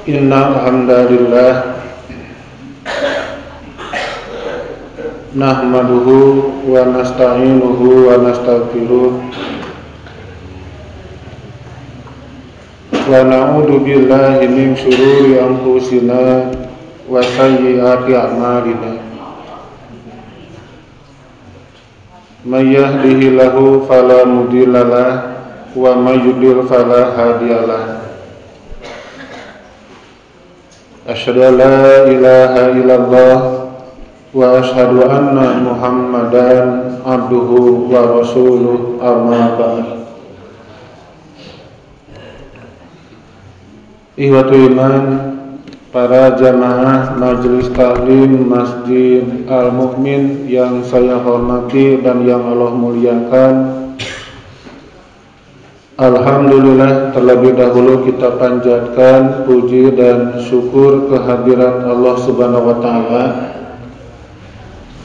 Innal hamdalillah nahmaduhu wa nasta'inuhu wa nastaghfiruh wa na'udzu billahi min syururi anfusina wa sayyiati a'malina. May yahdihillahu fala mudhillalah wa may yudlil fala hadiyalah. Asyhadu an la ilaha illallah wa asyhadu anna Muhammadan abduhu wa rasuluh, amma ba'd. Ihwatul iman, para jamaah Majelis Taklim Masjid Al-Mu'min yang saya hormati dan yang Allah muliakan, alhamdulillah, terlebih dahulu kita panjatkan puji dan syukur kehadirat Allah Subhanahu wa Ta'ala,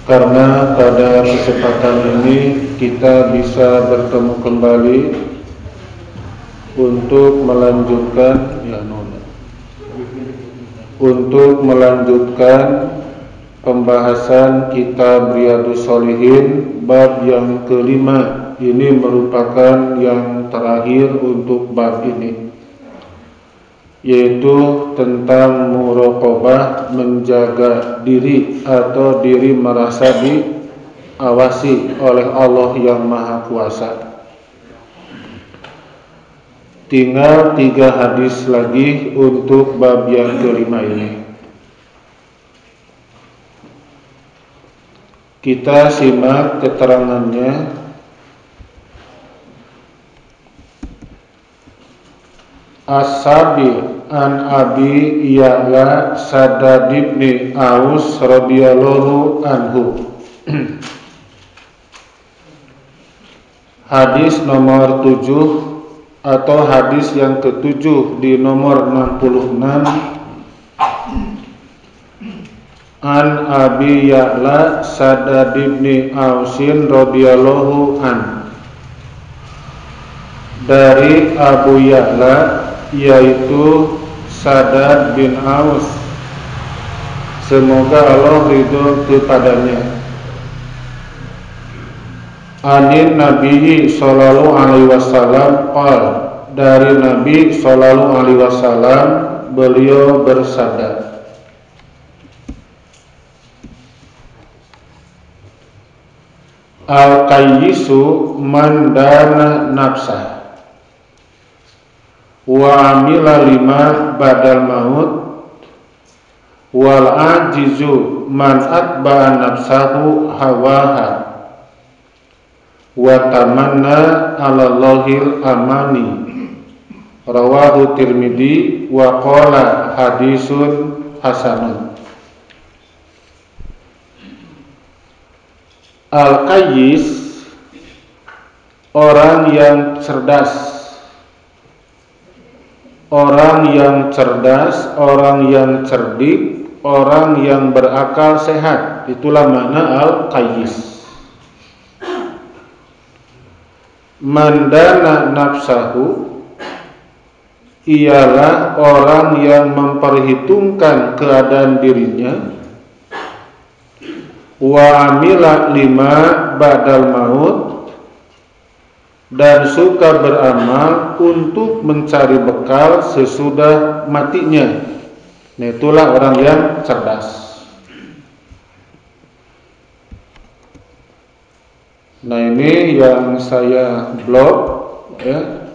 karena pada kesempatan ini kita bisa bertemu kembali untuk melanjutkan pembahasan kitab Riyadhus Shalihin bab yang kelima. Ini merupakan yang terakhir untuk bab ini, yaitu tentang muraqabah, menjaga diri atau diri merasa diawasi oleh Allah yang Maha Kuasa. Tinggal 3 hadis lagi untuk bab yang kelima ini. Kita simak keterangannya. As-Sabi an Abi Ya'la Shaddad bin Aus radhiyallahu anhu. Hadis nomor 7 atau hadis yang ke-7 di nomor 66. An Abi Ya'la Shaddad bin Ausin radhiyallahu an, dari Abu Ya'la yaitu Shaddad bin Aus, semoga Allah ridho kepadanya. Anin Nabi sallallahu alaihi wasallam qala, dari Nabi sallallahu alaihi wasallam beliau bersabda, al-qayyisu man dana nafsah wa amila lima badal maut, wal ajizu man atba'a nafsahu hawaha wa tamanna 'ala Allahil amani. Rawahu Tirmidzi wa qala hadisun hasanun. Al-qayyis, orang yang cerdas, orang yang cerdas, orang yang cerdik, orang yang berakal sehat. Itulah makna al-qayyis. Mandana nafsahu, ialah orang yang memperhitungkan keadaan dirinya. Wa amila lima ba'dal maut, dan suka beramal untuk mencari bekal sesudah matinya. Nah, itulah orang yang cerdas. Nah, ini yang saya blog, ya.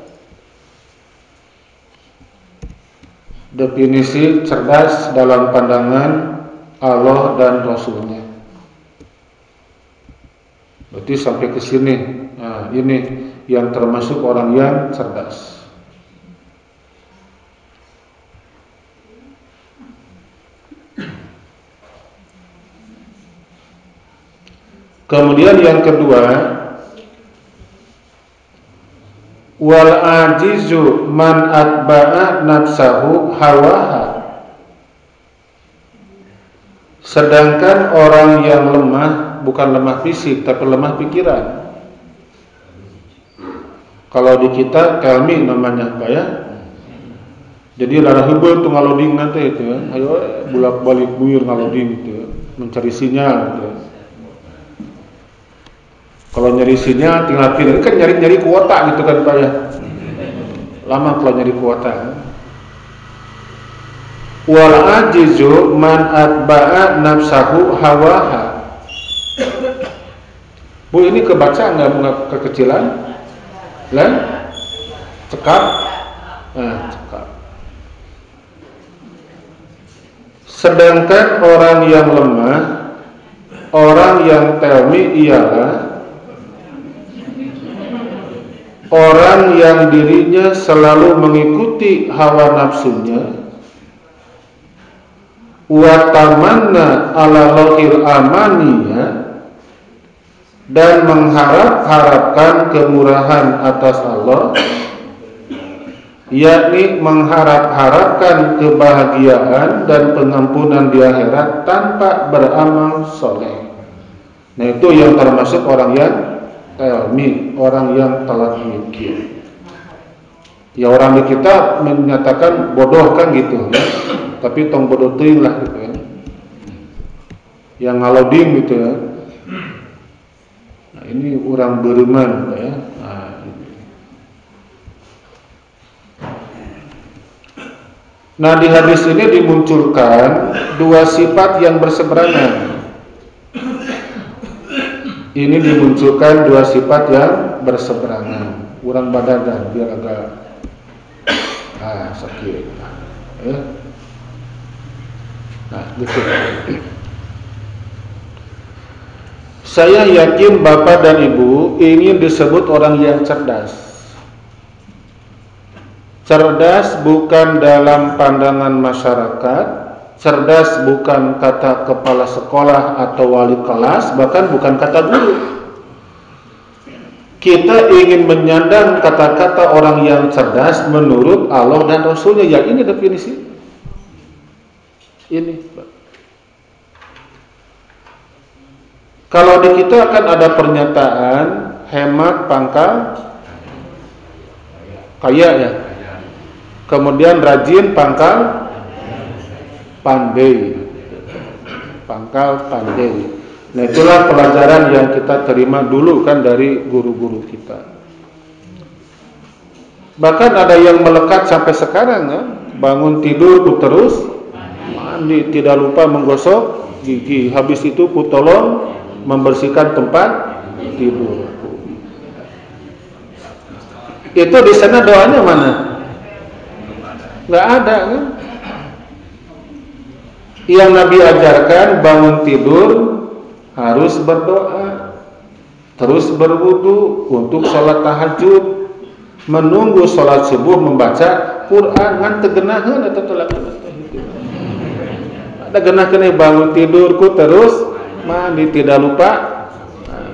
Definisi cerdas dalam pandangan Allah dan Rasulnya. Berarti sampai ke sini. Nah, ini yang termasuk orang yang cerdas. Kemudian yang kedua, wal ajizu man atba'a nafsahu hawaha. Sedangkan orang yang lemah, bukan lemah fisik tapi lemah pikiran. Kalau di kita kelmi namanya apa ya? Jadi lara heubeul tu ngaloding nanti itu ya. Ayo bolak-balik buyur ngaloding itu ya. Mencari sinyal gitu ya. Kalau nyari sinyal tinggal pilih kan nyari kuota gitu kan Pak ya. Lama kalau nyari kuota. Wal ajizu man atba'a nafsahu hawaha. Bu ini kebaca nggak kekecilan? Lan? Cekap? Nah, cekap. Sedangkan orang yang lemah, orang yang telmi ialah orang yang dirinya selalu mengikuti hawa nafsunya, wa tamanna ala lahil amaniya, dan mengharap-harapkan kemurahan atas Allah, yakni mengharap-harapkan kebahagiaan dan pengampunan di akhirat tanpa beramal soleh. Nah itu yang termasuk orang yang telmi, orang yang telat mikir. Ya orang di kita menyatakan bodoh kan gitu ya, tapi tong bodoh teuing lah gitu ya. Yang ngaloding gitu ya. Nah ini orang beriman ya. Nah di hadis ini dimunculkan dua sifat yang berseberangan. Ini dimunculkan dua sifat yang berseberangan. Urang badadan biar agak sakit. Ya. Nah gitu. Saya yakin Bapak dan Ibu ini disebut orang yang cerdas. Cerdas bukan dalam pandangan masyarakat, cerdas bukan kata kepala sekolah atau wali kelas, bahkan bukan kata guru. Kita ingin menyandang kata-kata orang yang cerdas menurut Allah dan Rasulnya. Ya ini definisi. Ini. Kalau di kita akan ada pernyataan hemat pangkal kaya ya. Kemudian rajin pangkal pandai. Pangkal pandai. Nah itulah pelajaran yang kita terima dulu kan dari guru-guru kita. Bahkan ada yang melekat sampai sekarang ya. Bangun tidur ku terus mandi, tidak lupa menggosok gigi. Habis itu ku tolong membersihkan tempat tidur. Itu di sana doanya mana? Nggak ada kan? Yang Nabi ajarkan bangun tidur harus berdoa, terus berwudu untuk sholat tahajud, menunggu sholat subuh membaca Quran ngan tegenaheun atau tolak ada genah-genah bangun tidurku terus mandi tidak lupa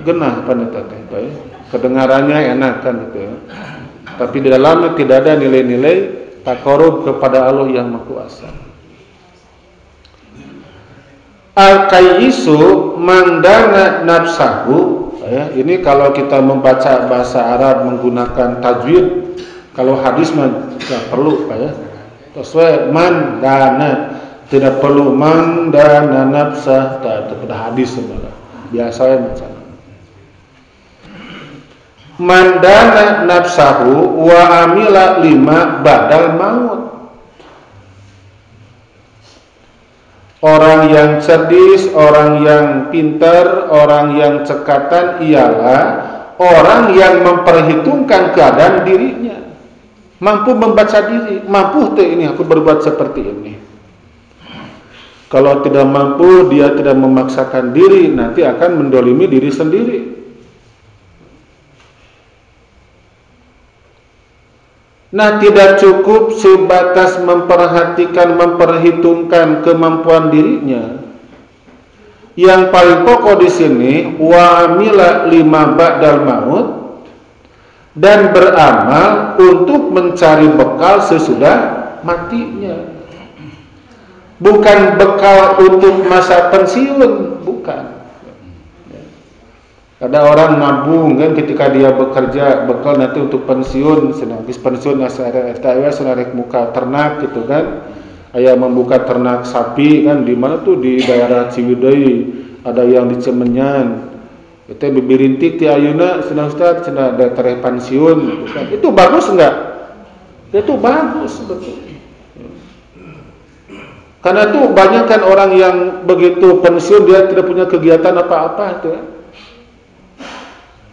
genah paneta teh kedengarannya enak kan gitu ya. Tapi di dalamnya tidak ada nilai-nilai taqarrub kepada Allah yang Maha Kuasa. Al-qayyisu mandana nafsahu ya, ini kalau kita membaca bahasa Arab menggunakan tajwid, kalau hadis mah tidak perlu Pak ya. Sesuai mandana, tidak perlu mandana nafsah, tak pada hadis sebenarnya. Biasanya macam mandana nafsahu wa amila lima badal maut. Orang yang cerdas, orang yang pintar, orang yang cekatan ialah orang yang memperhitungkan keadaan dirinya, mampu membaca diri, mampu ini aku berbuat seperti ini. Kalau tidak mampu, dia tidak memaksakan diri, nanti akan mendolimi diri sendiri. Nah, tidak cukup sebatas memperhatikan, memperhitungkan kemampuan dirinya. Yang paling pokok di sini wa amila lima ba'dal maut, dan beramal untuk mencari bekal sesudah matinya. Bukan bekal untuk masa pensiun, bukan. Ada orang nabung kan ketika dia bekerja bekal nanti untuk pensiun, senang pensiun asara senarek muka ternak gitu kan. Aya membuka ternak sapi kan di mana tuh di daerah Ciwidey, ada yang di Cemenyan. Itu bibirintik ti ayeuna senang Ustaz cenah da tarikh pensiun gitu kan. Itu bagus enggak? Itu bagus betul. Karena tuh banyak kan orang yang begitu pensiun dia tidak punya kegiatan apa-apa itu ya.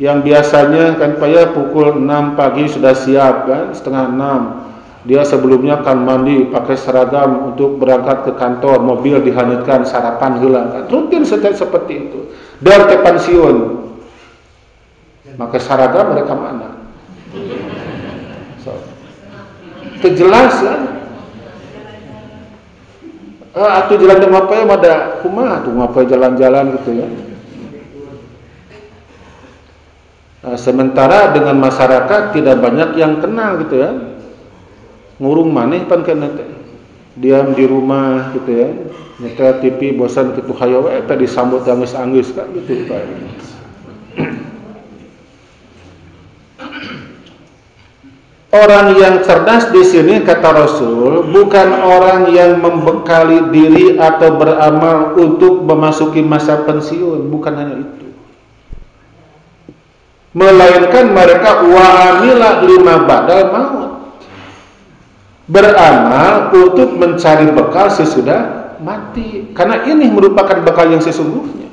Yang biasanya kan payah pukul 6 pagi sudah siap kan, setengah 6. Dia sebelumnya kan mandi pakai seragam untuk berangkat ke kantor, mobil dihanyutkan, sarapan heula kan. Rutin seperti itu. Dan ke pensiun. Pakai seragam mereka mana? So. Itu jelas kan? Atuh jalan dengan apa ya ada kumaha tuh ngapa jalan-jalan gitu ya. Nah, sementara dengan masyarakat tidak banyak yang kenal gitu ya. Ngurung maneh pan kana teh. Diam di rumah gitu ya. Nyetel TV bosan kitu hayo we teh disambut anggeus-anggeus kan gitu Pak. Orang yang cerdas di sini kata Rasul bukan orang yang membekali diri atau beramal untuk memasuki masa pensiun, bukan hanya itu. Melainkan mereka wa'amila lima ba'dal maut, beramal untuk mencari bekal sesudah mati, karena ini merupakan bekal yang sesungguhnya.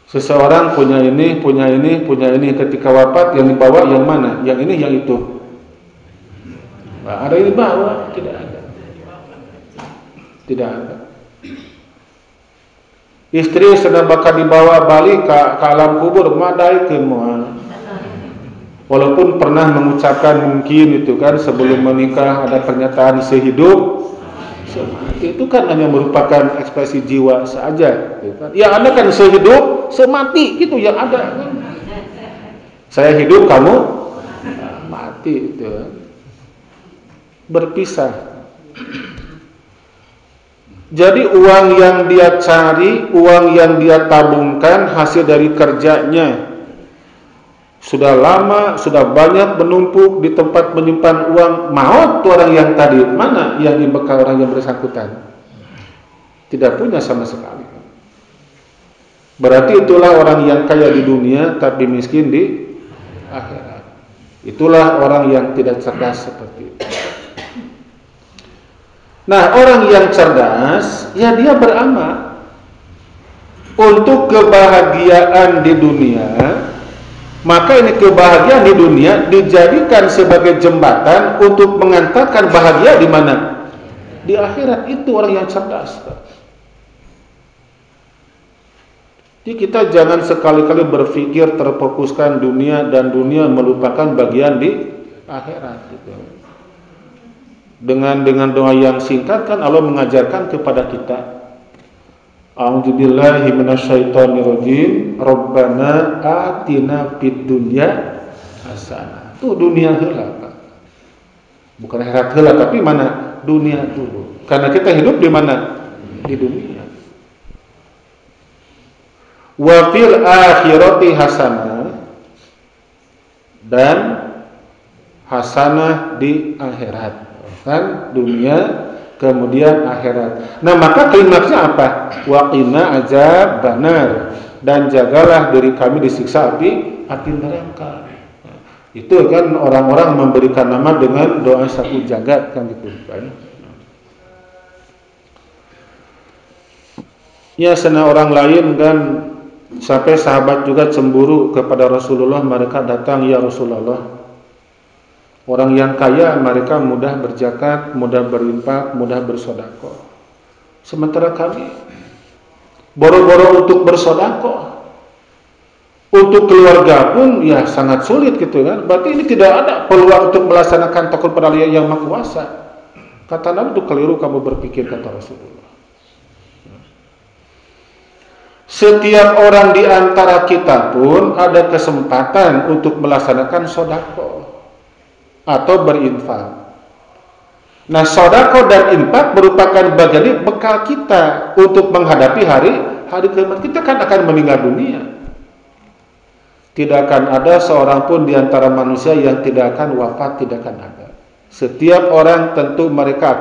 Seseorang punya ini ketika wafat yang dibawa yang mana? Yang ini, yang itu. Nah, ada yang dibawa? Tidak ada. Tidak ada. Istri sedang bakal dibawa balik ke alam kubur, madaikeun moal. Walaupun pernah mengucapkan mungkin itu kan sebelum menikah ada pernyataan sehidup, semati, itu kan hanya merupakan ekspresi jiwa saja. Gitu kan. Ya Anda kan sehidup, semati gitu yang ada. Kan. Saya hidup, kamu mati itu. Berpisah. Jadi uang yang dia cari, uang yang dia tabungkan hasil dari kerjanya sudah lama, sudah banyak menumpuk di tempat menyimpan uang, maut orang yang tadi, mana yang dibekal orang yang bersangkutan? Tidak punya sama sekali. Berarti itulah orang yang kaya di dunia tapi miskin di akhirat. Itulah orang yang tidak cerdas seperti itu. Nah, orang yang cerdas, ya dia beramal untuk kebahagiaan di dunia. Maka ini kebahagiaan di dunia dijadikan sebagai jembatan untuk mengantarkan bahagia di mana? Di akhirat. Itu orang yang cerdas. Jadi kita jangan sekali-kali berpikir terfokuskan dunia dan dunia melupakan bagian di akhirat. Gitu. Dengan doa yang singkat kan Allah mengajarkan kepada kita, A'udzubillahi minasyaitonirrajim, Rabbana atina fid dunya hasanah. Itu dunia heula, Pak. Bukan akhirat heula, tapi mana? Dunia dulu. Karena kita hidup di mana? Di dunia. Wa fil akhirati hasanah, dan hasanah di akhirat. Kan dunia kemudian akhirat. Nah, maka klimaksnya apa? Waqina azabannar, dan jagalah diri kami disiksa api neraka. Nah, itu kan orang-orang memberikan nama dengan doa satu jagat kan gitu kan. Ya, sana orang lain kan sampai sahabat juga cemburu kepada Rasulullah, mereka datang, ya Rasulullah, orang yang kaya mereka mudah berzakat, mudah berinfak, mudah bersedekah. Sementara kami boro-boro untuk bersedekah, untuk keluarga pun ya sangat sulit gitu kan. Berarti ini tidak ada peluang untuk melaksanakan takut pada Allah yang Maha Kuasa. Kata Nabi, itu keliru kamu berpikir, kata Rasulullah. Setiap orang di antara kita pun ada kesempatan untuk melaksanakan sedekah atau berinfak. Nah, sedekah dan infak merupakan bagian bekal kita untuk menghadapi hari hari kiamat kita kan akan meninggal dunia. Tidak akan ada seorang pun di antara manusia yang tidak akan wafat, tidak akan ada. Setiap orang tentu mereka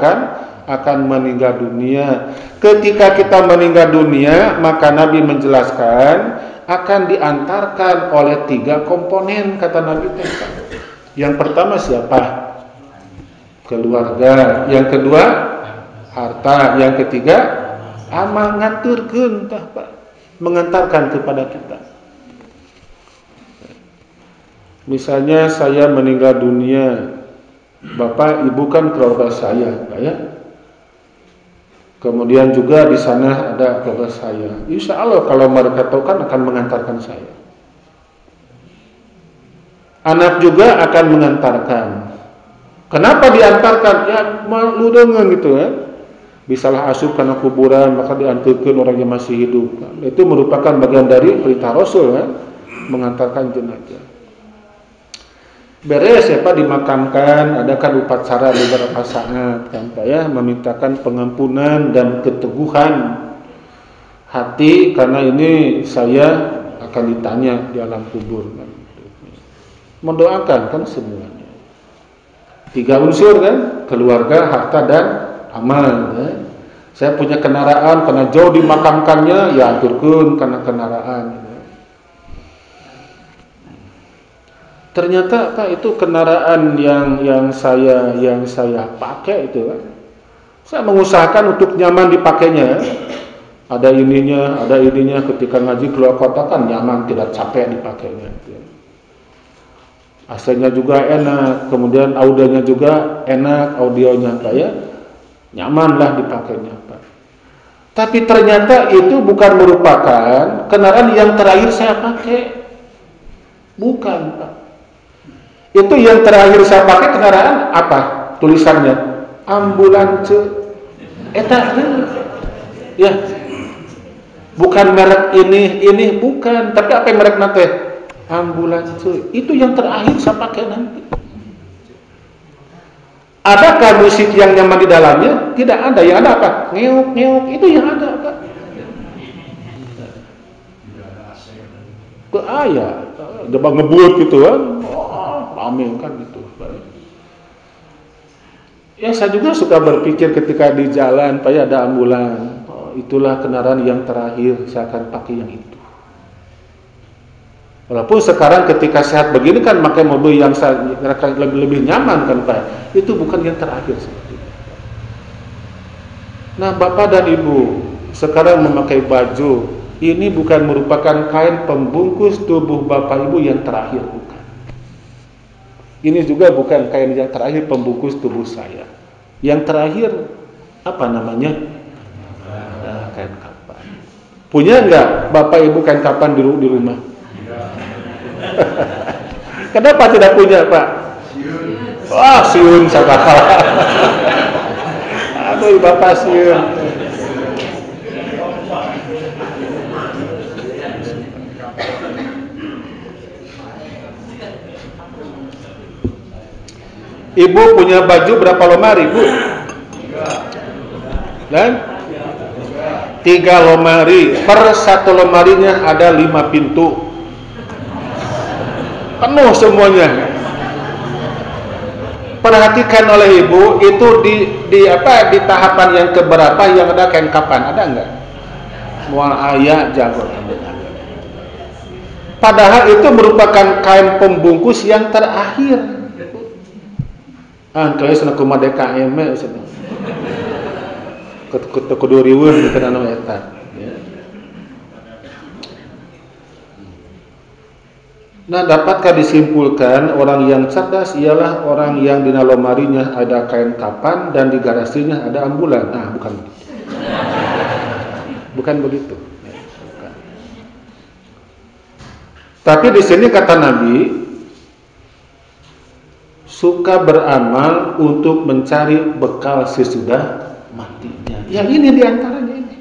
akan meninggal dunia. Ketika kita meninggal dunia, maka Nabi menjelaskan akan diantarkan oleh 3 komponen, kata Nabi. Yang pertama siapa? Keluarga. Yang kedua harta. Yang ketiga amal, ngaturkeun tah Pak, mengantarkan kepada kita. Misalnya saya meninggal dunia, Bapak Ibu kan keluarga saya, Pak ya. Kemudian juga di sana ada keluarga saya. Insya Allah kalau mereka tahu kan akan mengantarkan saya. Anak juga akan mengantarkan. Kenapa diantarkan? Ya malu dengan gitu ya. Bisalah asup karena kuburan maka diantarkan orang yang masih hidup. Itu merupakan bagian dari perintah Rasul ya, mengantarkan jenazah. Beres ya Pak dimakamkan, adakan upacara beberapa saat kan Pak ya, memintakan pengampunan dan keteguhan hati karena ini saya akan ditanya di alam kubur kan. Mendoakan kan semuanya. 3 unsur kan, keluarga, harta dan amal ya. Saya punya kendaraan karena jauh dimakamkannya ya aturkeun karena kendaraan ya. Ternyata Pak itu kendaraan yang saya pakai itu kan. Saya mengusahakan untuk nyaman dipakainya. Ada ininya ketika ngaji keluar kota kan nyaman, tidak capek dipakainya. AC-nya juga enak, kemudian audionya juga enak, audionya Pak ya. Nyamanlah dipakainya Pak. Tapi ternyata itu bukan merupakan kendaraan yang terakhir saya pakai. Bukan Pak. Itu yang terakhir saya pakai kendaraan apa? Tulisannya ambulans. Eta ya. Bukan merek ini bukan, tapi apa merek nate? Ambulans. Itu yang terakhir saya pakai nanti. Adakah musik yang nyaman di dalamnya? Tidak ada. Yang ada apa? Ngeuk-ngeuk. Itu yang ada, Pak. Ayah, coba ngebut gitu kan. Rame kan gitu. Ya saya juga suka berpikir ketika di jalan, Pak ya ada ambulan. Oh, itulah kendaraan yang terakhir saya akan pakai yang itu. Walaupun sekarang ketika sehat begini kan pakai mobil yang lebih nyaman kan Pak. Itu bukan yang terakhir seperti itu. Nah Bapak dan Ibu sekarang memakai baju ini bukan merupakan kain pembungkus tubuh Bapak Ibu yang terakhir, bukan. Ini juga bukan kain yang terakhir pembungkus tubuh saya. Yang terakhir apa namanya? Kain kapan. Punya enggak Bapak Ibu kain kapan di rumah? Kenapa tidak punya Pak? Wah siun sakakal. Aduh Bapak siun. Ibu punya baju berapa lemari, Bu? Dan 3 lemari. Per 1 lemarinya ada 5 pintu. Penuh semuanya. Perhatikan oleh Ibu, itu di tahapan yang keberapa yang ada kain kapan? Ada enggak? Mual ayah jago. Padahal itu merupakan kain pembungkus yang terakhir. Kalau sana kumaha DKM sana. Kudu riweuh teh anu eta. Nah, dapatkah disimpulkan orang yang cerdas ialah orang yang di lemarinya ada kain kapan dan di garasinya ada ambulan. Nah, bukan begitu. Bukan begitu. Bukan. Tapi di sini kata Nabi suka beramal untuk mencari bekal sesudah matinya. Ya ini diantaranya ini.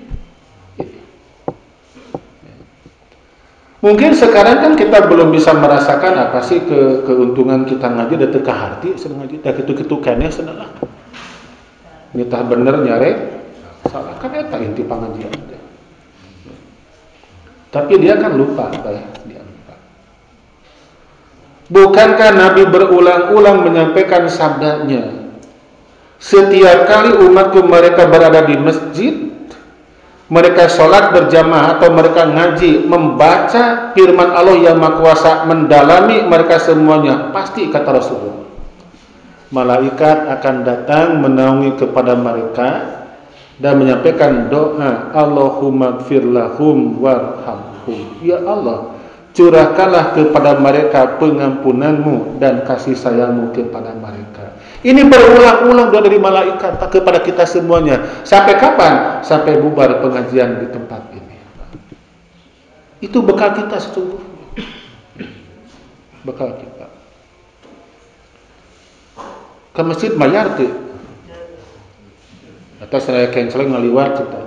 Mungkin sekarang kan kita belum bisa merasakan apa sih keuntungan kita ngaji datang ke hati sedang ngaji. Tak gitu kene sedalah. Ini tah bener nyare salah kan eta inti pangajian. Tapi dia kan lupa, dia lupa. Bukankah Nabi berulang-ulang menyampaikan sabdanya? Setiap kali umatku mereka berada di masjid, mereka sholat berjamaah atau mereka ngaji, membaca firman Allah yang Maha Kuasa, mendalami mereka semuanya, pasti kata Rasulullah, malaikat akan datang menaungi kepada mereka dan menyampaikan doa, Allahumma gfir lahum warhamhum. Ya Allah, curahkanlah kepada mereka pengampunanmu dan kasih sayangmu kepada mereka. Ini berulang-ulang doa dari malaikat kepada kita semuanya. Sampai kapan? Sampai bubar pengajian di tempat ini. Itu bekal kita sesungguhnya. Bekal kita. Ke masjid bayar tuh. Atau saya cancel ngaliwat kita.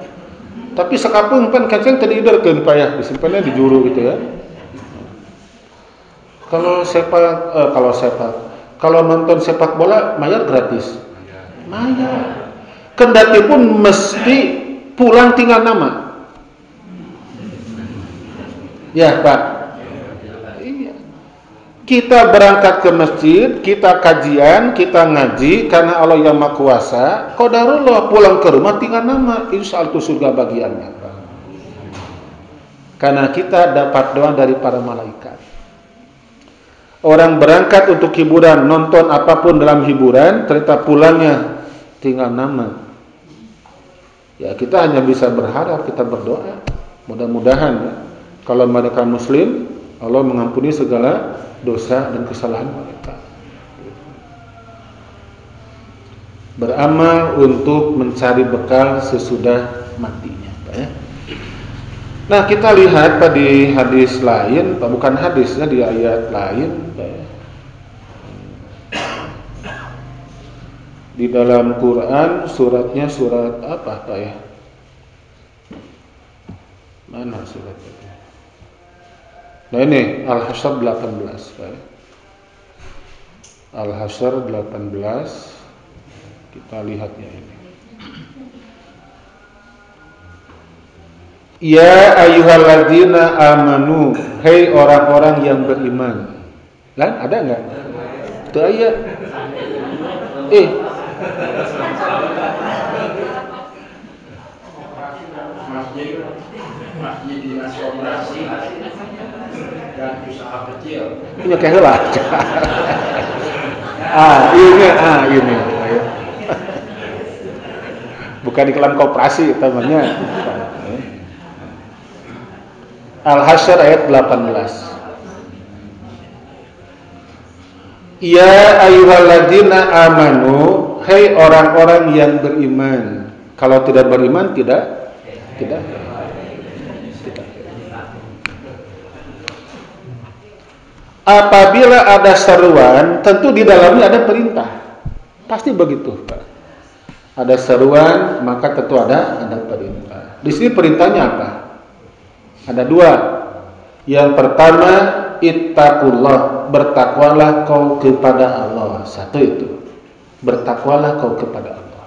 Tapi sekapung pan cancel tadi idarkeun payah disimpannya di juru gitu ya. Kalau nonton sepak bola bayar gratis. Bayar. Kendati pun mesti pulang tinggal nama. Ya, Pak. Iya. Kita berangkat ke masjid, kita kajian, kita ngaji karena Allah yang Maha Kuasa. Qadarullah pulang ke rumah tinggal nama, insya Allah itu surga bagiannya. Karena kita dapat doa dari para malaikat. Orang berangkat untuk hiburan, nonton apapun dalam hiburan, ternyata pulangnya tinggal nama. Ya kita hanya bisa berharap, kita berdoa. Mudah-mudahan ya, kalau mereka Muslim, Allah mengampuni segala dosa dan kesalahan mereka. Beramal untuk mencari bekal sesudah matinya, Pak ya. Nah, kita lihat di hadis lain, Pak, bukan hadisnya, di ayat lain, Pak ya. Di dalam Quran suratnya surat apa, Pak ya? Mana suratnya? Nah ini Al-Hasyr 18, Pak. Al-Hasyr 18, kita lihatnya ini. Ya ayyuhalladzina amanu, hei orang-orang yang beriman. Kan ada enggak? Itu ayat. Masjid dinas koperasi dan usaha kecil. Punya keheula. Ini. Bukan iklan koperasi namanya. Al-Hasyr ayat 18. Ya ayyuhalladzina amanu, hei orang-orang yang beriman. Kalau tidak beriman tidak. Apabila ada seruan, tentu di dalamnya ada perintah. Pasti begitu, Pak. Ada seruan, maka tentu ada perintah. Di sini perintahnya apa? Ada dua. Yang pertama, ittaqullah, bertakwalah kau kepada Allah. Satu itu. Bertakwalah kau kepada Allah.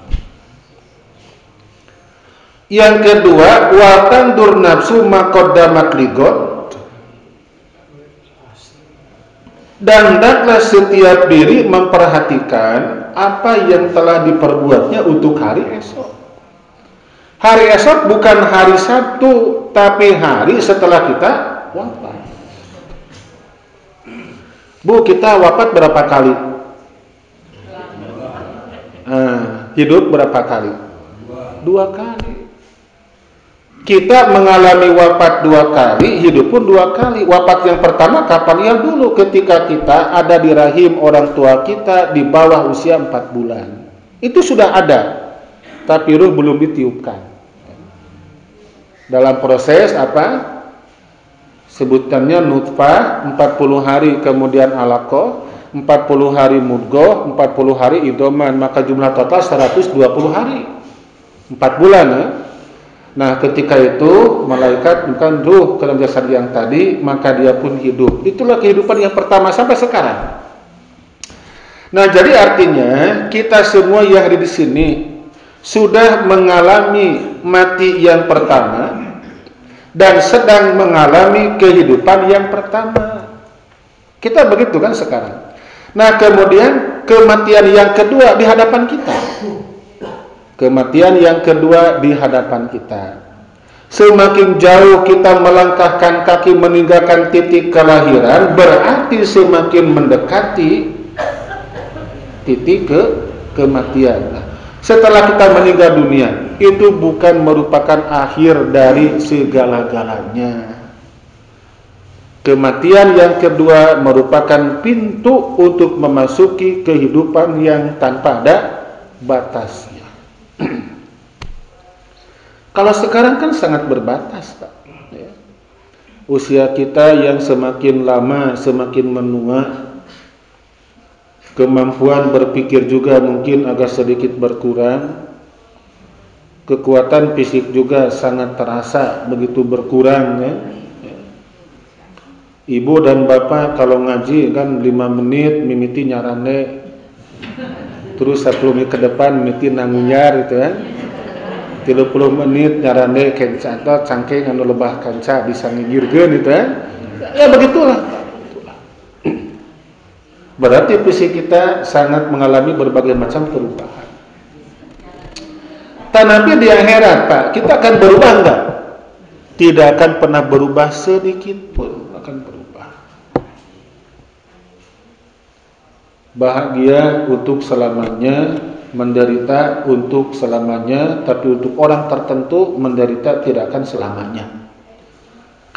Yang kedua, wa tandur nafsu ma qaddamat lighad. Dan hendaklah setiap diri memperhatikan apa yang telah diperbuatnya untuk hari esok. Hari esok bukan hari Sabtu, tapi hari setelah kita wafat. Bu, kita wafat berapa kali? Hidup berapa kali? 2 kali. Kita mengalami wafat 2 kali, hidup pun 2 kali. Wafat yang pertama kapan? Ya dulu ketika kita ada di rahim orang tua kita di bawah usia 4 bulan. Itu sudah ada, tapi ruh belum ditiupkan. Dalam proses apa? Sebutannya nutfah, 40 hari kemudian alaqah, 40 hari mudghah, 40 hari idoman, maka jumlah total 120 hari. 4 bulan ya. Nah ketika itu malaikat bukan ruh ke dalam jasad yang tadi, maka dia pun hidup. Itulah kehidupan yang pertama sampai sekarang. Nah jadi artinya kita semua yang ada di sini sudah mengalami mati yang pertama, dan sedang mengalami kehidupan yang pertama. Kita begitu kan sekarang. Nah, kemudian kematian yang kedua di hadapan kita. Kematian yang kedua di hadapan kita. Semakin jauh kita melangkahkan kaki meninggalkan titik kelahiran, berarti semakin mendekati titik kematian. Nah, setelah kita meninggal dunia, itu bukan merupakan akhir dari segala-galanya. Kematian yang kedua merupakan pintu untuk memasuki kehidupan yang tanpa ada batasnya. Kalau sekarang kan sangat berbatas, Pak. Ya. Usia kita yang semakin lama, semakin menua, kemampuan berpikir juga mungkin agak sedikit berkurang, kekuatan fisik juga sangat terasa begitu berkurang. Ya. Ibu dan bapak kalau ngaji kan 5 menit mimiti nyarane, terus 10 menit ke depan mimiti nangunyar gitu kan. 30 menit nyarane kenca atau cangkeng anu lebah kanca bisa ngigirkeun gitu kan. Ya begitulah. Berarti fisik kita sangat mengalami berbagai macam perubahan. Tanapi di akhirat, Pak, kita akan berubah enggak? Tidak akan pernah berubah sedikit pun, akan berubah. Bahagia untuk selamanya, menderita untuk selamanya, tapi untuk orang tertentu menderita tidak akan selamanya.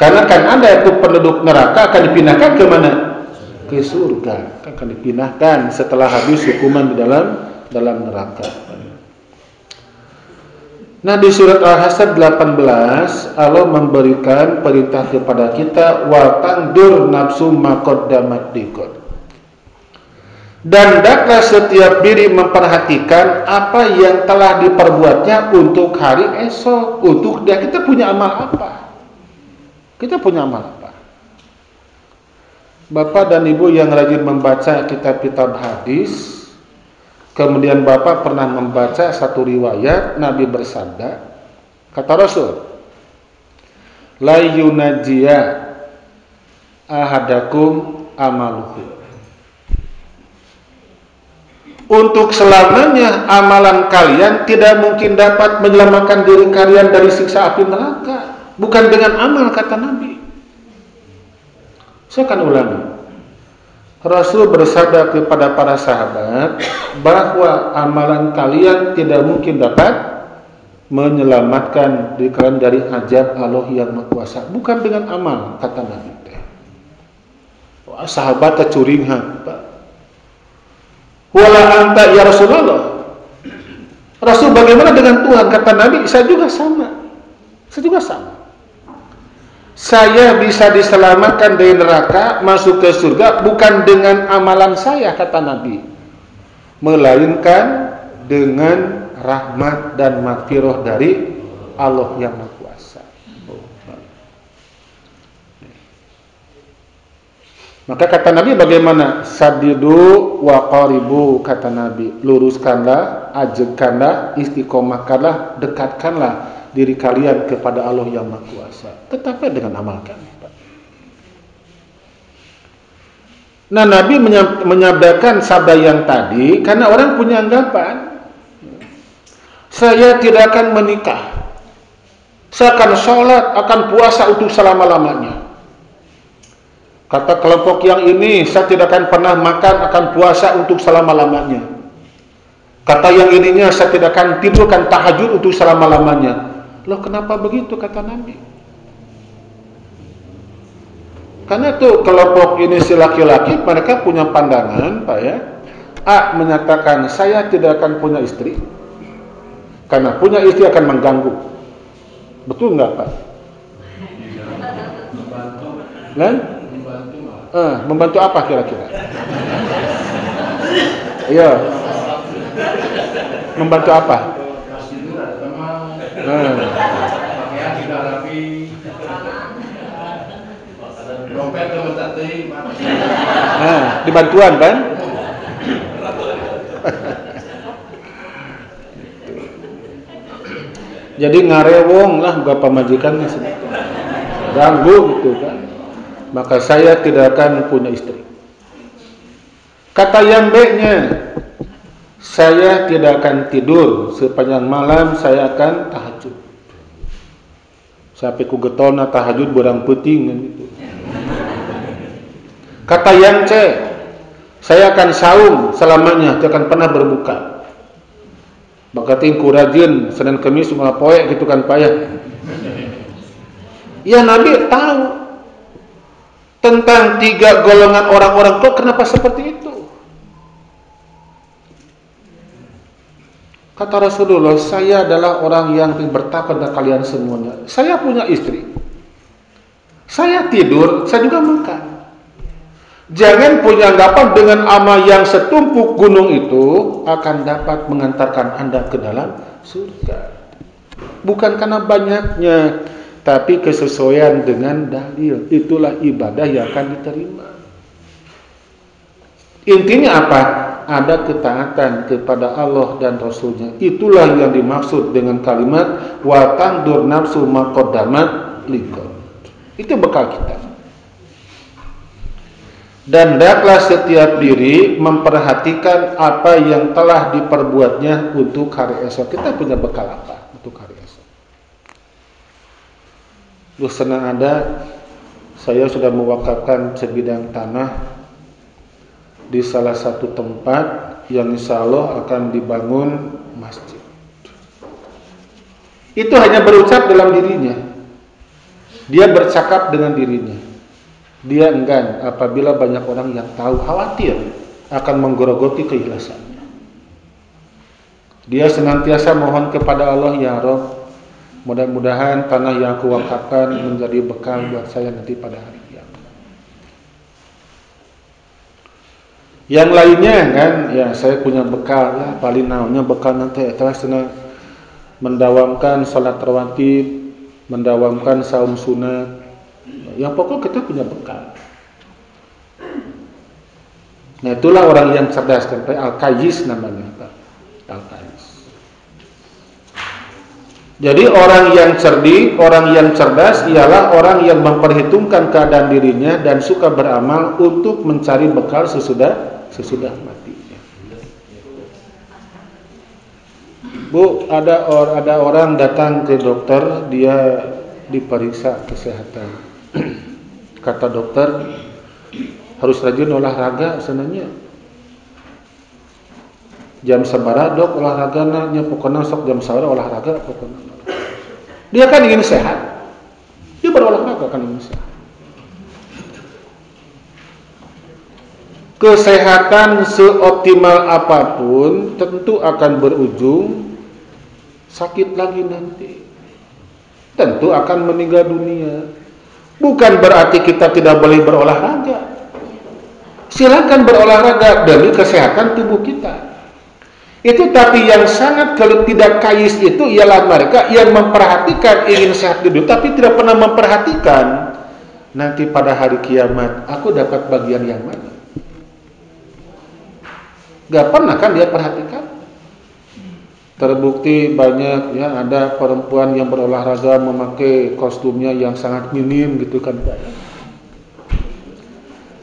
Karena kan ada itu penduduk neraka akan dipindahkan ke mana? Ke surga, akan dipindahkan setelah habis hukuman di dalam neraka. Nah, di surat Al-Hasr 18 Allah memberikan perintah kepada kita wa tangdur nafsu maqaddamat liqad. Dan hendaklah setiap diri memperhatikan apa yang telah diperbuatnya untuk hari esok. Untuk dia, kita punya amal apa? Kita punya amal apa? Bapak dan Ibu yang rajin membaca kitab-kitab hadis, kemudian Bapak pernah membaca satu riwayat Nabi bersabda, kata Rasul, la yunajjiya ahadakum amaluhu. Untuk selamanya amalan kalian tidak mungkin dapat menyelamatkan diri kalian dari siksa api neraka. Bukan dengan amal, kata Nabi. Saya akan ulangi. Rasul bersabda kepada para sahabat bahwa amalan kalian tidak mungkin dapat menyelamatkan diri kalian dari azab Allah yang Maha Kuasa. Bukan dengan amal, kata Nabi. Wah, sahabat tercuring, Pak. Wala anta ya Rasulullah. Rasul, bagaimana dengan Tuhan? Kata Nabi, saya juga sama. Saya juga sama. Saya bisa diselamatkan dari neraka, masuk ke surga bukan dengan amalan saya, kata Nabi, melainkan dengan rahmat dan maghfirah dari Allah yang Maha Kuasa. Maka kata Nabi, bagaimana? Sadidu wa qaribu, kata Nabi, luruskanlah, ajegkanlah, istiqomahkanlah, dekatkanlah diri kalian kepada Allah yang Maha Kuasa. Tetapi dengan amal kami, Pak. Nah, Nabi menyabdakan sabda yang tadi karena orang punya anggapan, saya tidak akan menikah, saya akan sholat, akan puasa untuk selama-lamanya. Kata kelompok yang ini, saya tidak akan pernah makan, akan puasa untuk selama-lamanya. Kata yang ininya, saya tidak akan tidurkan tahajud untuk selama-lamanya. Loh, kenapa begitu, kata Nabi? Karena itu kelompok ini si laki-laki, mereka punya pandangan, Pak ya. A menyatakan, saya tidak akan punya istri, karena punya istri akan mengganggu. Betul nggak, Pak? Kan? Membantu apa kira-kira? Iya. Membantu apa? Pakaian tidak rapi. Dompet kemetati. Dibantuan kan? Jadi ngarewong lah bapak majikannya sebetulnya. ganggu gitu kan. Maka saya tidak akan punya istri. Kata yang B-nya, saya tidak akan tidur sepanjang malam, saya akan tahajud. Sampai ku getona tahajud berang penting gitu. Kata yang C, saya akan saum selamanya, tidak akan pernah berbuka. Bakating ku rajin Senin Kamis semua poe gitu kan payah. Ya Nabi tahu tentang 3 golongan orang-orang kok kenapa seperti itu. Kata Rasulullah, saya adalah orang yang bertakwa kepada kalian semuanya. Saya punya istri. Saya tidur, saya juga makan. Jangan punya anggapan dengan amal yang setumpuk gunung itu akan dapat mengantarkan Anda ke dalam surga. Bukan karena banyaknya, tapi kesesuaian dengan dalil. Itulah ibadah yang akan diterima. Intinya apa? Ada ketaatan kepada Allah dan Rasulnya. Itulah yang dimaksud dengan kalimat wa tangdur nafsu ma qaddamat liqad. Itu bekal kita. Dan hendaklah setiap diri memperhatikan apa yang telah diperbuatnya untuk hari esok. Kita punya bekal apa untuk hari esok? Terus senang ada, saya sudah mewakafkan sebidang tanah di salah satu tempat yang insya Allah akan dibangun masjid. Itu hanya berucap dalam dirinya. Dia bercakap dengan dirinya. Dia enggan apabila banyak orang yang tahu, khawatir akan menggerogoti keikhlasannya. Dia senantiasa mohon kepada Allah, ya Rabb, mudah-mudahan tanah yang aku wakafkan menjadi bekal buat saya nanti pada hari kiamat. Yang lainnya kan, ya saya punya bekal, ya paling naonnya bekal nanti telah senang mendawamkan salat rawatib, mendawamkan saum sunat. Yang pokok kita punya bekal. Nah itulah orang yang cerdas, sampai al-qayyis namanya, al-qayyis. Jadi orang yang cerdik, orang yang cerdas ialah orang yang memperhitungkan keadaan dirinya dan suka beramal untuk mencari bekal sesudah matinya. Bu, ada orang datang ke dokter, dia diperiksa kesehatan. Kata dokter, harus rajin olahraga senanya. Jam sabaraha dok olahraga nya, pokoknya sok jam sabaraha olahraga pokoknya. Dia kan ingin sehat. Dia berolahraga kan ingin sehat. Kesehatan seoptimal apapun tentu akan berujung sakit lagi nanti. Tentu akan meninggal dunia. Bukan berarti kita tidak boleh berolahraga. Silakan berolahraga demi kesehatan tubuh kita. Itu tapi yang sangat kalau tidak kayis itu ialah mereka yang memperhatikan ingin sehat dulu tapi tidak pernah memperhatikan nanti pada hari kiamat aku dapat bagian yang mana. Gak pernah kan dia perhatikan. Terbukti banyak ya, ada perempuan yang berolahraga memakai kostumnya yang sangat minim gitu kan Pak.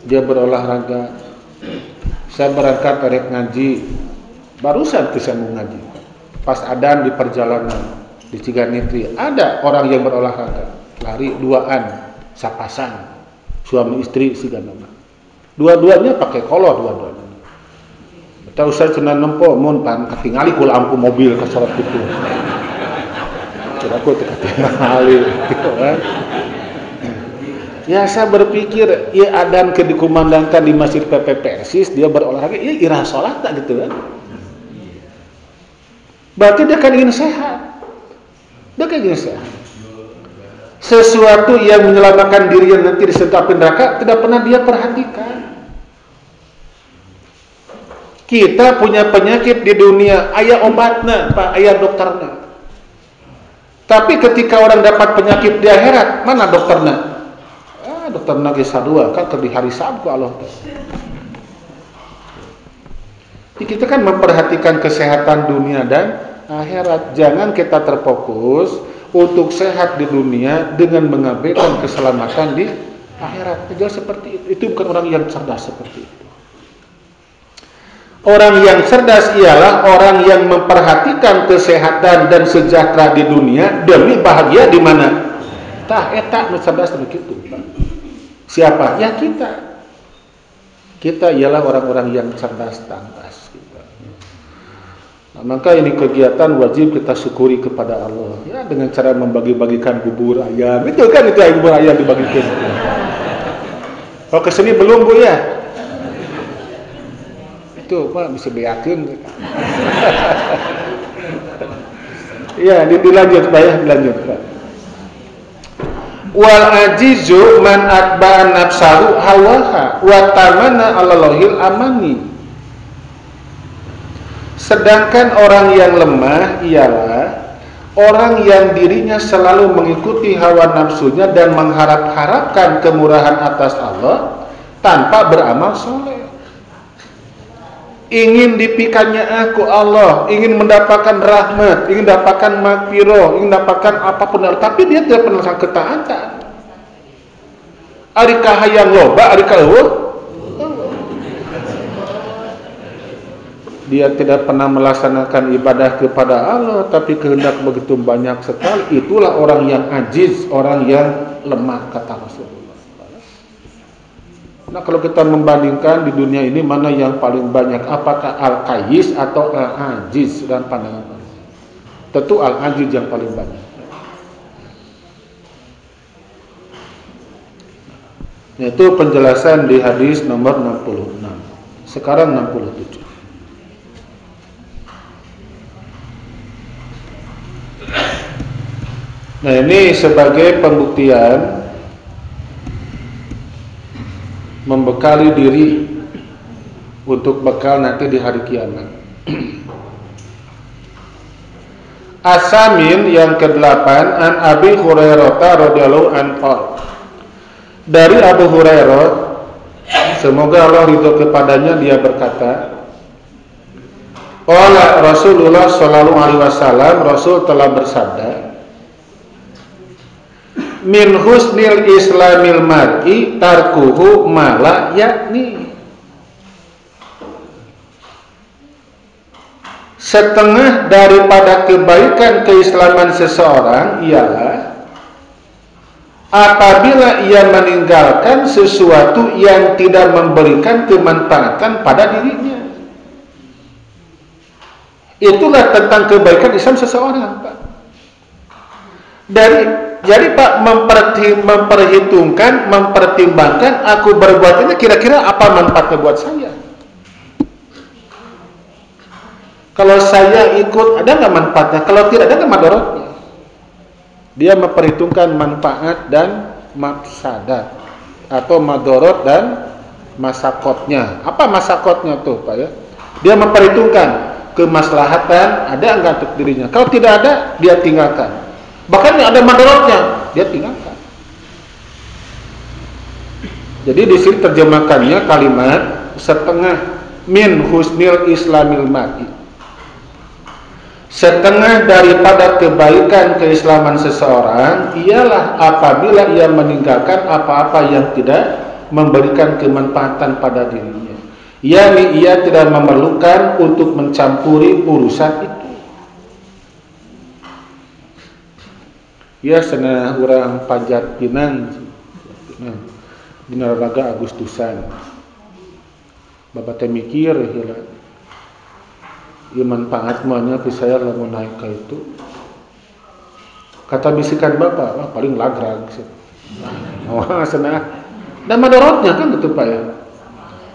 Dia berolahraga. Saya berangkat tarik ngaji. Barusan tuh saya mau ngaji. Pas adzan di perjalanan di Ciganitri ada orang yang berolahraga, lari duaan, sapasang, suami istri sigana. Dua-duanya pakai kolor dua-duanya. Tahu saya kena nempo mun pan katingali ku lampu mobil kasorot itu. Kira aku katingali gitu kan. Ya saya berpikir ya adzan ke dikumandangkan di Masjid PP Persis dia berolahraga ya irah salat tak gitu kan. Berarti dia kan ingin sehat. Dia kan ingin sehat. Sesuatu yang menyelamatkan dirinya nanti disentuh api neraka tidak pernah dia perhatikan. Kita punya penyakit di dunia, aya obatna, Pak, aya dokterna. Tapi ketika orang dapat penyakit di akhirat, mana dokterna? Dokterna ge sadua, kan keur diharisab ku Allah. Jadi kita kan memperhatikan kesehatan dunia dan akhirat. Jangan kita terfokus untuk sehat di dunia dengan mengabaikan keselamatan di akhirat. Tidak seperti itu. Itu bukan orang yang cerdas seperti itu. Orang yang cerdas ialah orang yang memperhatikan kesehatan dan sejahtera di dunia demi bahagia di mana? Tah eta nu cerdas begitu. Siapa? Ya kita. Kita ialah orang-orang yang cerdas tangkas. Nah, maka ini kegiatan wajib kita syukuri kepada Allah. Ya dengan cara membagi-bagikan bubur ayam. Itu kan itu bubur ayam dibagikan. Kalau kesini belum Bu ya? Itu Pak bisa beakeun. Iya, dilanjut Pak ya, dilanjut Pak. Wal ajizu man atba'an nafsahu hawaha wa tamana 'alallahil amani. Sedangkan orang yang lemah ialah orang yang dirinya selalu mengikuti hawa nafsunya dan mengharap-harapkan kemurahan atas Allah tanpa beramal soleh. Ingin dipikannya aku Allah, ingin mendapatkan rahmat, ingin mendapatkan magfirah, ingin mendapatkan apapun, tapi dia tidak pernah sang ketaatan. Ari kahayang loba, ari kaueuh. Dia tidak pernah melaksanakan ibadah kepada Allah, tapi kehendak begitu banyak sekali. Itulah orang yang ajiz, orang yang lemah, kata Rasulullah. Nah, kalau kita membandingkan di dunia ini mana yang paling banyak, apakah al-qayyis atau al-ajiz dan pandangan Allah? Tentu al-ajiz yang paling banyak. Itu penjelasan di hadis nomor 66. Sekarang 67. Nah, ini sebagai pembuktian membekali diri untuk bekal nanti di hari kiamat. As-samin yang ke-8 an Abi Hurairah radhiyallahu anhu. Dari Abu Hurairah, semoga Allah ridho kepadanya, dia berkata, qala Rasulullah sallallahu alaihi wasallam, Rasul telah bersabda, min husnil islamil mar'i tarkuhu ma la yakni. Setengah daripada kebaikan keislaman seseorang ialah apabila ia meninggalkan sesuatu yang tidak memberikan kemanfaatan pada dirinya. Itulah tentang kebaikan Islam seseorang, Pak. Jadi Pak mempertimbangkan aku berbuat ini kira-kira apa manfaatnya buat saya. Kalau saya ikut, ada nggak manfaatnya? Kalau tidak, ada nggak madaratnya? Dia memperhitungkan manfaat dan mafsadat atau madarat dan masakotnya. Apa masakotnya tuh Pak ya? Dia memperhitungkan kemaslahatan ada nggak untuk dirinya. Kalau tidak ada, dia tinggalkan. Bahkan ada madaratnya, dia tinggalkan. Jadi di sini terjemahkannya kalimat setengah min husnil islamil mar'i. Setengah daripada kebaikan keislaman seseorang ialah apabila ia meninggalkan apa-apa yang tidak memberikan kemanfaatan pada dirinya. yakni ia tidak memerlukan untuk mencampuri urusan itu. Ya cenah urang Panjat Pinang dina raga Agustusan. Bapak teh mikir heula. Ieu manfaat moalnya ke saya lamun naik ka itu. Kata bisikan Bapak, wah paling lagrag sih. Wah cenah. Dan madaratnya kan betul Pak ya.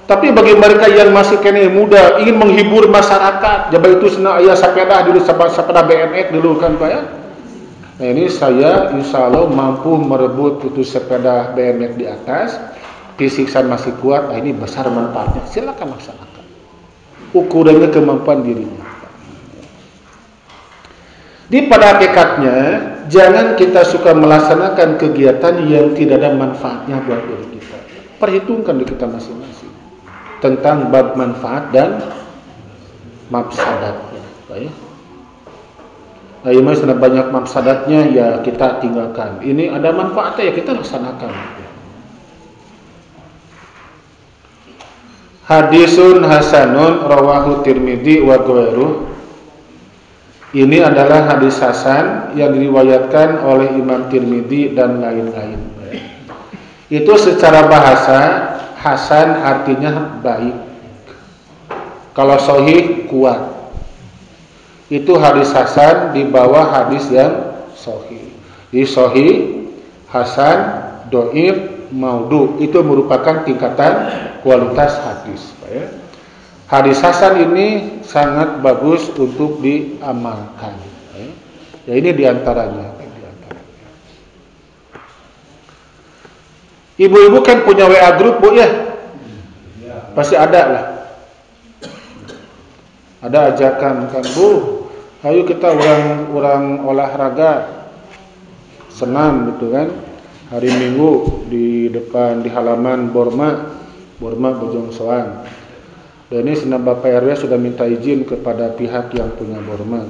Tapi bagi mereka yang masih kene muda ingin menghibur masyarakat, jaba itu cenah aya sepeda dulu sepeda BMX dulu kan Pak ya. Nah ini saya insya Allah mampu merebut itu sepeda BMX di atas, fisik saya masih kuat, nah ini besar manfaatnya, silakan laksanakan. Ukurannya kemampuan dirinya. Di pada hakikatnya, jangan kita suka melaksanakan kegiatan yang tidak ada manfaatnya buat diri kita. Perhitungkan di kita masing-masing tentang bab manfaat dan mafsadatnya. Ayo mas banyak mafsadatnya ya kita tinggalkan. Ini ada manfaatnya ya kita laksanakan. Hadisun hasanun rawahu Tirmidzi wa ghairuh. Ini adalah hadis hasan yang diriwayatkan oleh Imam Tirmidzi dan lain-lain. Itu secara bahasa hasan artinya baik. Kalau sahih kuat. Itu hadis hasan di bawah hadis yang sahih. Di sahih, hasan, dhaif, maudhu itu merupakan tingkatan kualitas hadis. Hadis hasan ini sangat bagus untuk diamalkan. Ya ini diantaranya. Ibu-ibu kan punya WA group bu ya? Pasti ada lah. Ada ajakan kan bu, ayo kita orang olahraga senam gitu kan. Hari Minggu di depan di halaman Borma Bojong Soang. Dan ini senam Bapak RW sudah minta izin kepada pihak yang punya Borma.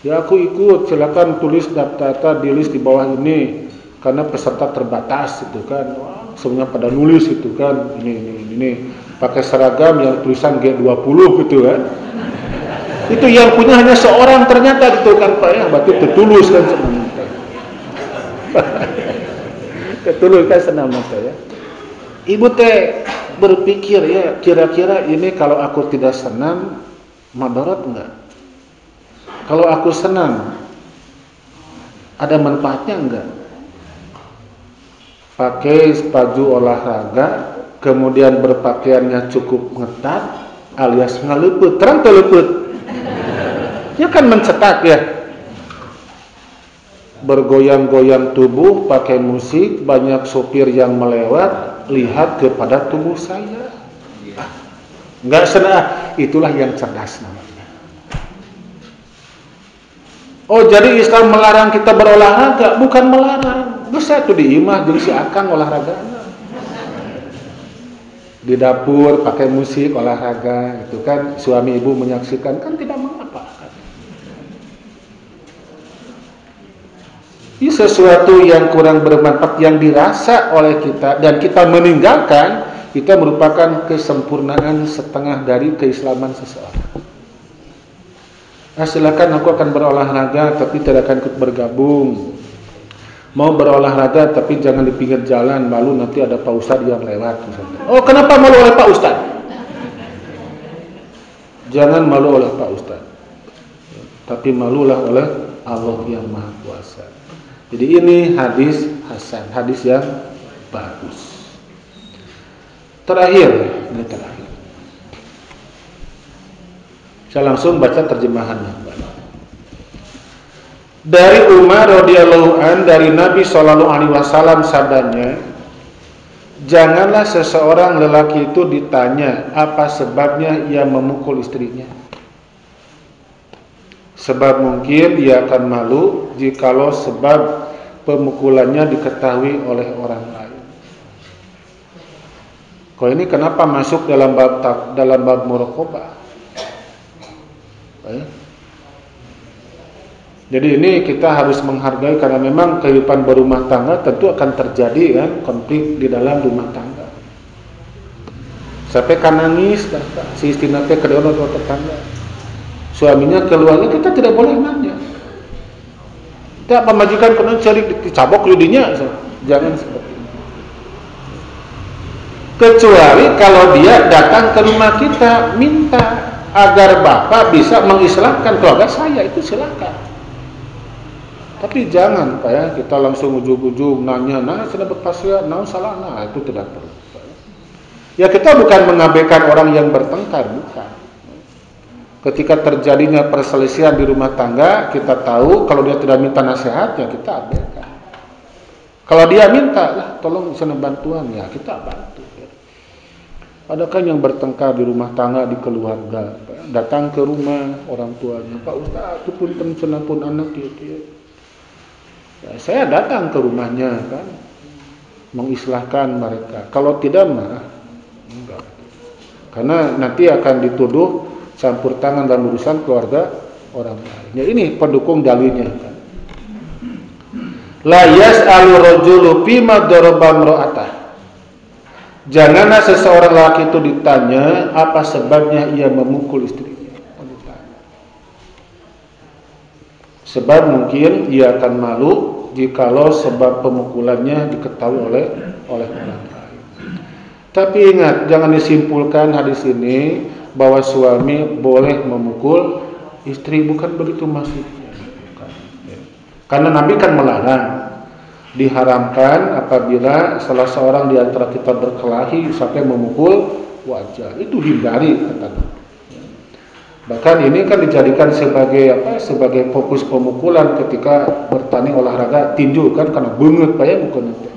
Ya aku ikut, silakan tulis data di list di bawah ini karena peserta terbatas gitu kan. Semuanya pada nulis gitu kan. Ini pakai seragam yang tulisan G20 gitu kan. Itu yang punya hanya seorang ternyata gitu kan Pak ya, berarti tertulus kan senam mata. Tertulus kan senam mata ya. Ibu teh berpikir ya, kira-kira ini kalau aku tidak senam madarat enggak? Kalau aku senam ada manfaatnya enggak? Pakai baju olahraga, kemudian berpakaiannya cukup ngetat alias ngaluput, terang teleput. Ya kan mencetak ya. Bergoyang-goyang tubuh, pakai musik, banyak sopir yang melewat, lihat kepada tubuh saya. Enggak senang, itulah yang cerdas namanya. Oh, jadi Islam melarang kita berolahraga, bukan melarang. Bisa tuh di imah jeung si akang olahraga. Di dapur pakai musik olahraga, itu kan suami ibu menyaksikan kan tidak mengapa. Ini sesuatu yang kurang bermanfaat yang dirasa oleh kita dan kita meninggalkan, kita merupakan kesempurnaan setengah dari keislaman seseorang. Nah, silakan aku akan berolahraga tapi tidak akan ikut bergabung. Mau berolahraga tapi jangan di pinggir jalan, malu nanti ada Pak Ustadz yang lewat misalnya. Oh, kenapa malu oleh Pak Ustadz? Jangan malu oleh Pak Ustadz, tapi malulah oleh Allah yang Maha Kuasa. Jadi ini hadis hasan, hadis yang bagus. Terakhir, ini terakhir. Saya langsung baca terjemahannya. Dari Umar radhiyallahu an dari Nabi sallallahu alaihi wasallam sabdanya, janganlah seseorang lelaki itu ditanya apa sebabnya ia memukul istrinya. Sebab mungkin ia akan malu jikalau sebab pemukulannya diketahui oleh orang lain. Kok ini kenapa masuk dalam bab muraqabah? Jadi ini kita harus menghargai karena memang kehidupan berumah tangga tentu akan terjadi kan konflik di dalam rumah tangga. Sampai kan nangis si istri nate kedua tetangga. Suaminya keluarnya kita tidak boleh nanya. Tidak pemajikan kena cari dicabok ludinya, jangan seperti itu. Kecuali kalau dia datang ke rumah kita minta agar bapak bisa mengislahkan keluarga saya, itu silakan. Tapi jangan Pak ya, kita langsung ujung-ujung nanya, nah sudah berpasya, nah salah, nah itu tidak perlu. Ya kita bukan mengabaikan orang yang bertengkar, bukan. Ketika terjadinya perselisihan di rumah tangga, kita tahu kalau dia tidak minta nasihat, ya kita abaikan. Kalau dia minta, lah tolong sana bantuan, ya kita bantu. Adakah yang bertengkar di rumah tangga, di keluarga, datang ke rumah orang tuanya, Pak Ustaz, itu pun pencenah pun anak dia. Ya, saya datang ke rumahnya kan, mengislahkan mereka. Kalau tidak mah, enggak. Karena nanti akan dituduh campur tangan dalam urusan keluarga orang lain. Ya, ini pendukung dalilnya. La yas'alu rajulu fima daraba imra'atah. Janganlah seseorang laki itu ditanya apa sebabnya ia memukul istrinya. Sebab mungkin ia akan malu jikalau sebab pemukulannya diketahui oleh orang lain. Tapi ingat, jangan disimpulkan hadis ini bahwa suami boleh memukul istri, bukan begitu maksudnya. Karena Nabi kan melarang, diharamkan apabila salah seorang di antara kita berkelahi sampai memukul wajah. Itu hindari, kata Nabi. Bahkan ini kan dijadikan sebagai sebagai fokus pemukulan ketika bertanding olahraga tinju kan, karena banget Pak ya bukan itu.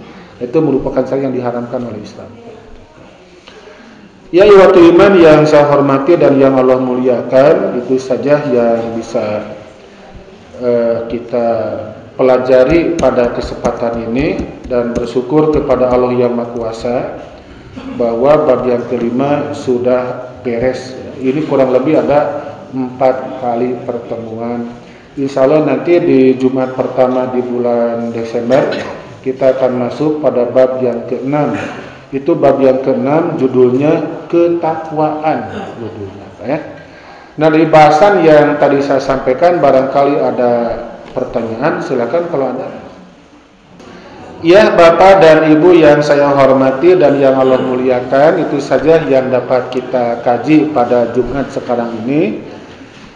Itu merupakan hal yang diharamkan oleh Islam. Ya ikhwatu iman yang saya hormati dan yang Allah muliakan, itu saja yang bisa kita pelajari pada kesempatan ini, dan bersyukur kepada Allah yang Maha Kuasa bahwa bab yang kelima sudah beres. Ini kurang lebih ada 4 kali pertemuan. Insya Allah nanti di Jumat pertama di bulan Desember kita akan masuk pada bab yang ke-6. Itu bab yang ke-6, judulnya ketakwaan judulnya, ya. Nah, di bahasan yang tadi saya sampaikan barangkali ada pertanyaan, silakan kalau ada. Ya, Bapak dan Ibu yang saya hormati dan yang Allah muliakan, itu saja yang dapat kita kaji pada Jumat sekarang ini.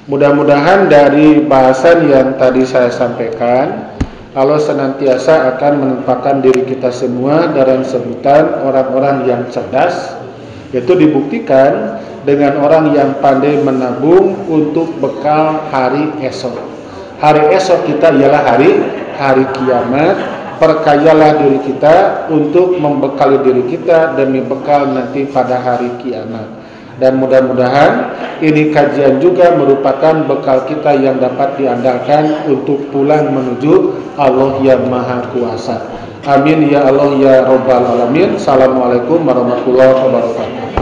Mudah-mudahan dari bahasan yang tadi saya sampaikan, Allah senantiasa akan menempatkan diri kita semua dalam sebutan orang-orang yang cerdas, yaitu dibuktikan dengan orang yang pandai menabung untuk bekal hari esok. Hari esok kita ialah hari kiamat. Perkayalah diri kita untuk membekali diri kita demi bekal nanti pada hari kiamat. Dan mudah-mudahan ini kajian juga merupakan bekal kita yang dapat diandalkan untuk pulang menuju Allah yang Maha Kuasa. Amin ya Allah ya Rabbal Alamin. Assalamualaikum warahmatullahi wabarakatuh.